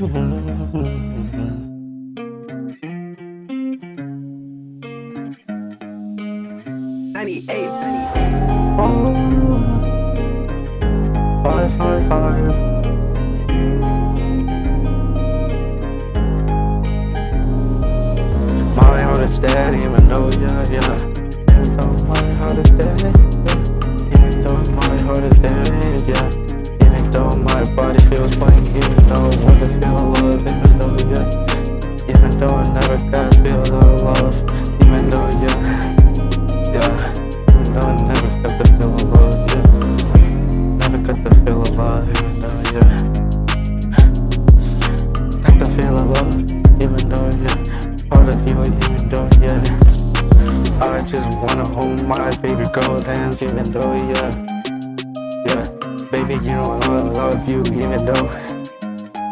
98. Oh, 555. My heart is dead, even though, yeah. Even though my heart is dead, yeah. Even though my heart is dead, yeah. Even though my body feels blank, even though I want to feel love, even though, yeah. Even though I never got to feel the love, even though, yeah. Even though I never got to feel the love, yeah. Never got to feel alive, even though, yeah. Got to feel alive, even though, yeah. Part of you, even though, yeah. I just wanna hold my baby girl's hands, even though, yeah. Baby, you know I love you, even though,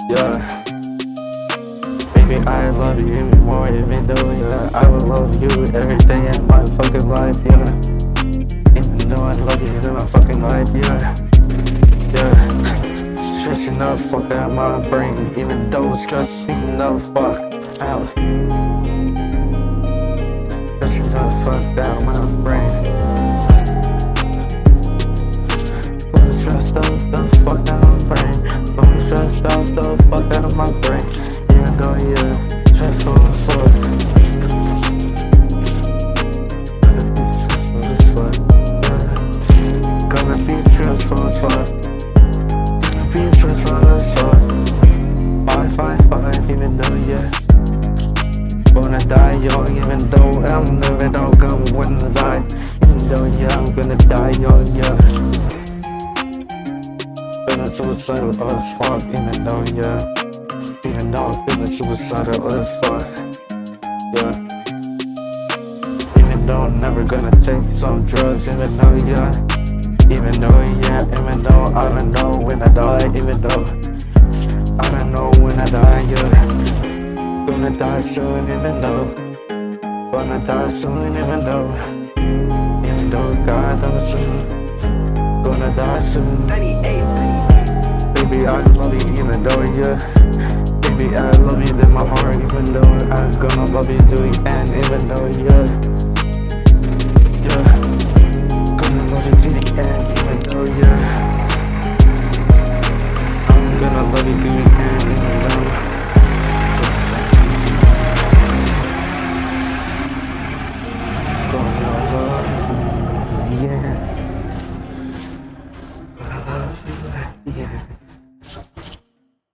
yeah. Baby, I love you even more, even though, yeah. I will love you every day in my fucking life, yeah. Even though I love you in my fucking life, yeah. Stressing the fuck out of my brain, even though stressing the fuck out. Stressing the fuck out of my brain. Gonna stress the fuck out of my brain. Gonna stress the fuck out of my brain. Even though, yeah, stressful as fuck. Gonna be stressful as fuck, yeah. Gonna be stressful as fuck. 555, even though, yeah. Gonna die young, even though I'm never gonna die. Even though, yeah, I'm gonna die young, yeah. Feeling suicidal as fuck, even though, yeah. Even though I'm feeling suicidal as fuck, yeah. Even though I'm never gonna take some drugs, even though, yeah. Even though, yeah, even though I don't know when I die, even though I don't know when I die, yeah. Gonna die soon, even though. Gonna die soon, even though God knows soon. Gonna die soon. 98. Baby, I love you, even though, yeah. Baby, I love you in my heart, even though I'm gonna love you to the end, even though, yeah. Gonna love you to the end, even though, yeah.